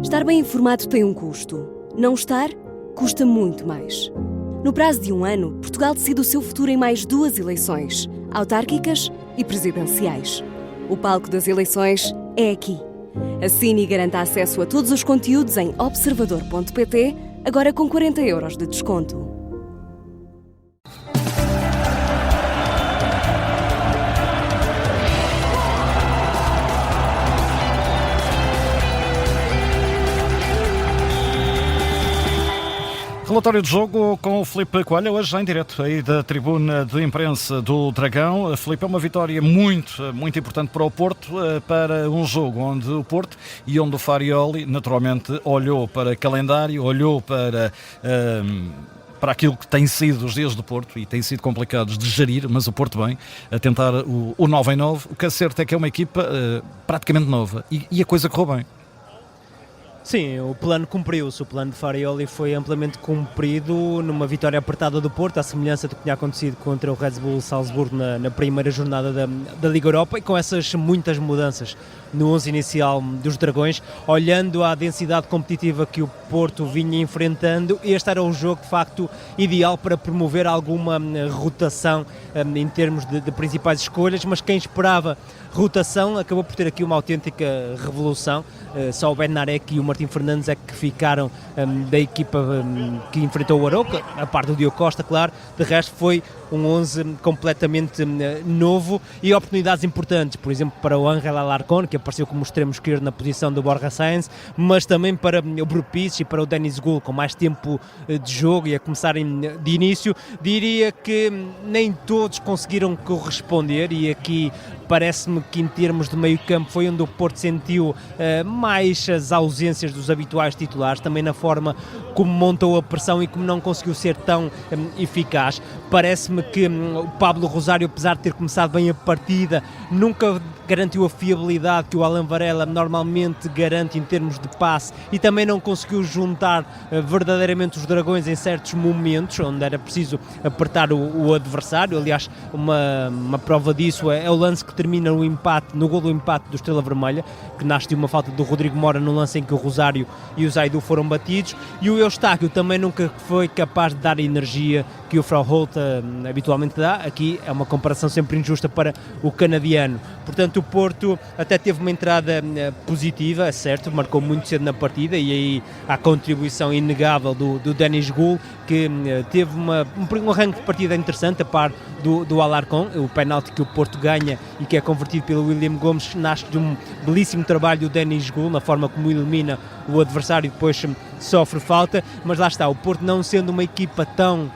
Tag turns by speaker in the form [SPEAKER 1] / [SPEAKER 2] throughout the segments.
[SPEAKER 1] Estar bem informado tem um custo. Não estar, custa muito mais. No prazo de 1 ano, Portugal decide o seu futuro em mais 2 eleições, autárquicas e presidenciais. O palco das eleições é aqui. Assine e garanta acesso a todos os conteúdos em observador.pt, agora com 40 € de desconto.
[SPEAKER 2] Relatório de jogo com o Filipe Coelho, hoje em direto aí da tribuna de imprensa do Dragão. Filipe, é uma vitória muito importante para o Porto, para um jogo onde o Porto e onde o Farioli naturalmente olhou para calendário, olhou para aquilo que tem sido os dias do Porto e têm sido complicados de gerir, mas o Porto bem, a tentar o 9 em 9. O que é certo é que é uma equipa praticamente nova e a coisa correu bem.
[SPEAKER 3] Sim, o plano cumpriu-se, o plano de Farioli foi amplamente cumprido numa vitória apertada do Porto, à semelhança do que tinha acontecido contra o Red Bull Salzburgo na primeira jornada da Liga Europa, e com essas muitas mudanças no 11 inicial dos Dragões, olhando à densidade competitiva que o Porto vinha enfrentando. Este era o jogo de facto ideal para promover alguma rotação em termos de principais escolhas, mas quem esperava rotação acabou por ter aqui uma autêntica revolução. Só o Bednarek e o Martim Fernandes é que ficaram da equipa que enfrentou o Arouca, a parte do Diogo Costa, claro. De resto foi um 11 completamente novo e oportunidades importantes, por exemplo para o Ángel Alarcón, que apareceu como extremo esquerdo na posição do Borja Sainz, mas também para o Brupic e para o Denis Gul, com mais tempo de jogo e a começarem de início. Diria que nem todos conseguiram corresponder, e aqui parece-me que em termos de meio campo foi onde o Porto sentiu mais as ausências dos habituais titulares, também na forma como montou a pressão e como não conseguiu ser tão eficaz. Parece-me que o Pablo Rosário, apesar de ter começado bem a partida, nunca garantiu a fiabilidade que o Alan Varela normalmente garante em termos de passe, e também não conseguiu juntar verdadeiramente os Dragões em certos momentos onde era preciso apertar o adversário. Aliás, uma prova disso é o lance que termina no gol do empate do Estrela Vermelha, que nasce de uma falta do Rodrigo Mora no lance em que o Rosário e o Zaidu foram batidos, e o Eustáquio também nunca foi capaz de dar a energia que o Froholt habitualmente dá. Aqui é uma comparação sempre injusta para o canadiano. Portanto, o Porto até teve uma entrada positiva, é certo, marcou muito cedo na partida, e aí há a contribuição inegável do Denis Gul, que teve um arranque de partida interessante a par do Alarcón. O penalti que o Porto ganha e que é convertido pelo William Gomes nasce de um belíssimo trabalho do Denis Gul, na forma como elimina o adversário e depois sofre falta. Mas lá está, o Porto, não sendo uma equipa tão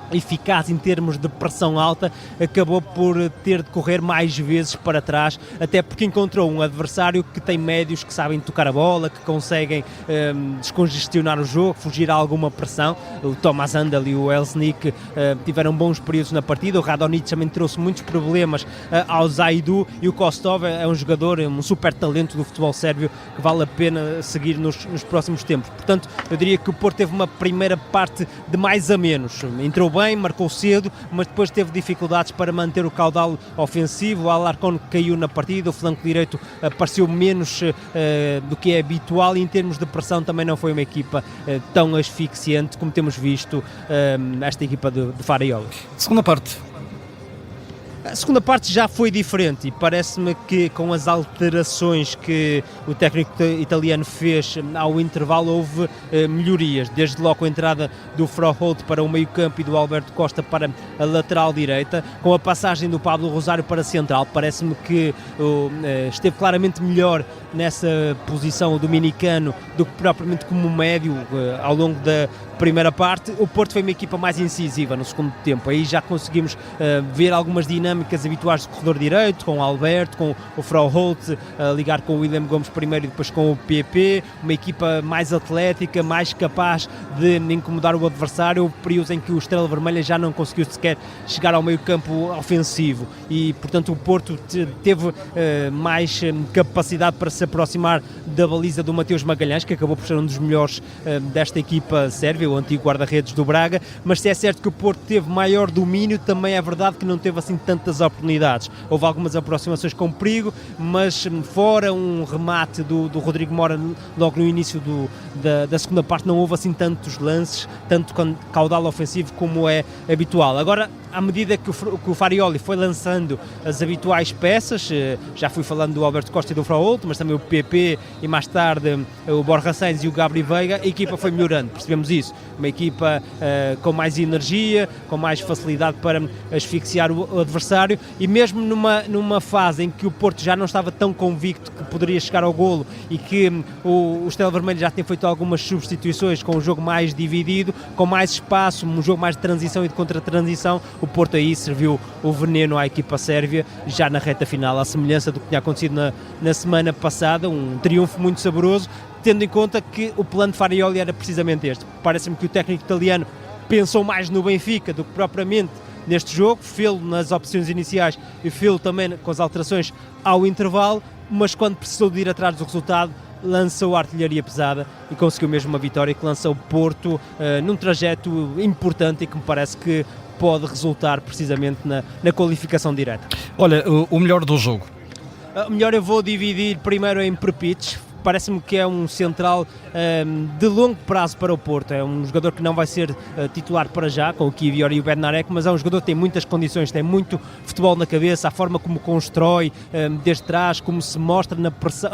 [SPEAKER 3] eficaz em termos de pressão alta, acabou por ter de correr mais vezes para trás, até porque encontrou um adversário que tem médios que sabem tocar a bola, que conseguem descongestionar o jogo, fugir a alguma pressão. O Thomas Handel e o Elsnik tiveram bons períodos na partida. O Radonjic também trouxe muitos problemas ao Zaidu, e o Kostov é um jogador, um super talento do futebol sérvio que vale a pena seguir nos próximos tempos. Portanto, eu diria que o Porto teve uma primeira parte de mais a menos. Entrou bem, marcou cedo, mas depois teve dificuldades para manter o caudal ofensivo. O Alarcón caiu na partida, o flanco direito apareceu menos do que é habitual, e em termos de pressão também não foi uma equipa tão asfixiante como temos visto esta equipa de Farioli.
[SPEAKER 2] Segunda parte.
[SPEAKER 3] A segunda parte já foi diferente, e parece-me que com as alterações que o técnico italiano fez ao intervalo houve melhorias, desde logo a entrada do Froholt para o meio campo e do Alberto Costa para a lateral direita, com a passagem do Pablo Rosário para a central. Parece-me que esteve claramente melhor nessa posição o dominicano do que propriamente como médio ao longo da primeira parte. O Porto foi uma equipa mais incisiva no segundo tempo, aí já conseguimos ver algumas dinâmicas habituais do corredor direito, com o Alberto, com o Froholt a ligar com o William Gomes primeiro e depois com o PP, uma equipa mais atlética, mais capaz de incomodar o adversário, períodos em que o Estrela Vermelha já não conseguiu sequer chegar ao meio campo ofensivo, e portanto o Porto teve mais capacidade para se aproximar da baliza do Mateus Magalhães, que acabou por ser um dos melhores desta equipa sérvia, o antigo guarda-redes do Braga. Mas se é certo que o Porto teve maior domínio, também é verdade que não teve assim tanta muitas oportunidades. Houve algumas aproximações com perigo, mas fora um remate do Rodrigo Mora logo no início da segunda parte, não houve assim tantos lances, tanto caudal ofensivo como é habitual. Agora, à medida que o Farioli foi lançando as habituais peças, já fui falando do Alberto Costa e do Fraolto, mas também o PP e mais tarde o Borja Sainz e o Gabri Veiga, a equipa foi melhorando, percebemos isso. Uma equipa com mais energia, com mais facilidade para asfixiar o adversário, e mesmo numa fase em que o Porto já não estava tão convicto que poderia chegar ao golo e que o Estrela Vermelha já tinha feito algumas substituições, com um jogo mais dividido, com mais espaço, um jogo mais de transição e de contra-transição, o Porto aí serviu o veneno à equipa sérvia já na reta final, à semelhança do que tinha acontecido na semana passada, um triunfo muito saboroso, tendo em conta que o plano de Farioli era precisamente este. Parece-me que o técnico italiano pensou mais no Benfica do que propriamente neste jogo, fê-lo nas opções iniciais e fê-lo também com as alterações ao intervalo, mas quando precisou de ir atrás do resultado, lançou a artilharia pesada e conseguiu mesmo uma vitória que lança o Porto num trajeto importante e que me parece que pode resultar precisamente na qualificação direta.
[SPEAKER 2] Olha, o melhor do jogo?
[SPEAKER 3] O melhor eu vou dividir primeiro em Prpic. Parece-me que é um central de longo prazo para o Porto. É um jogador que não vai ser titular para já, com o Kiwior e o Bednarek, mas é um jogador que tem muitas condições, tem muito futebol na cabeça, a forma como constrói desde trás, como se mostra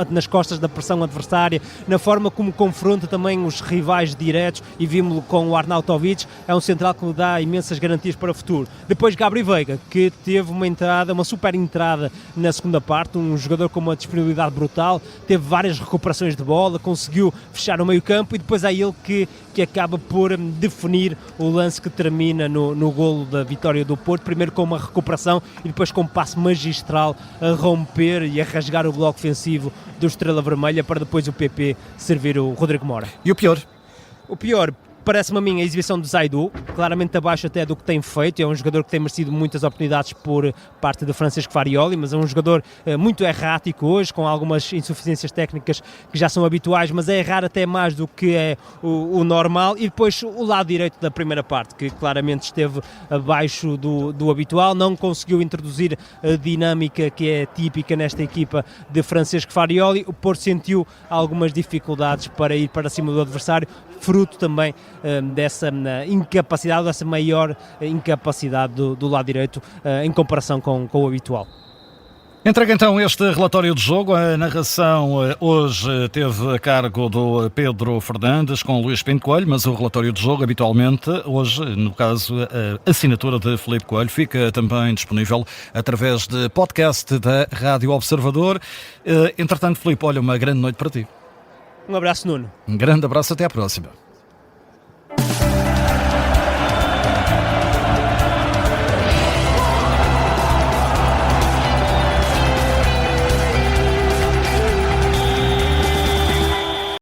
[SPEAKER 3] nas costas da pressão adversária, na forma como confronta também os rivais diretos, e vimos-lo com o Arnautovic. É um central que dá imensas garantias para o futuro. Depois Gabri Veiga, que teve uma super entrada na segunda parte, um jogador com uma disponibilidade brutal, teve várias recuperações de bola, conseguiu fechar o meio campo, e depois é ele que acaba por definir o lance que termina no golo da vitória do Porto, primeiro com uma recuperação e depois com um passe magistral a romper e a rasgar o bloco ofensivo do Estrela Vermelha, para depois o PP servir o Rodrigo Mora.
[SPEAKER 2] E o pior?
[SPEAKER 3] O pior, parece-me a mim, a exibição de Zaidu, claramente abaixo até do que tem feito. É um jogador que tem merecido muitas oportunidades por parte de Francisco Farioli, mas é um jogador muito errático hoje, com algumas insuficiências técnicas que já são habituais, mas é errar até mais do que é o normal. E depois o lado direito da primeira parte, que claramente esteve abaixo do habitual, não conseguiu introduzir a dinâmica que é típica nesta equipa de Francisco Farioli. O Porto sentiu algumas dificuldades para ir para cima do adversário, fruto também dessa incapacidade, dessa maior incapacidade do lado direito em comparação com o habitual.
[SPEAKER 2] Entrega então este relatório de jogo. A narração hoje teve a cargo do Pedro Fernandes com Luís Pinto Coelho, mas o relatório de jogo habitualmente, hoje, no caso, a assinatura de Filipe Coelho, fica também disponível através de podcast da Rádio Observador. Entretanto, Filipe, olha, uma grande noite para ti.
[SPEAKER 3] Um abraço, Nuno.
[SPEAKER 2] Um grande abraço, até à próxima.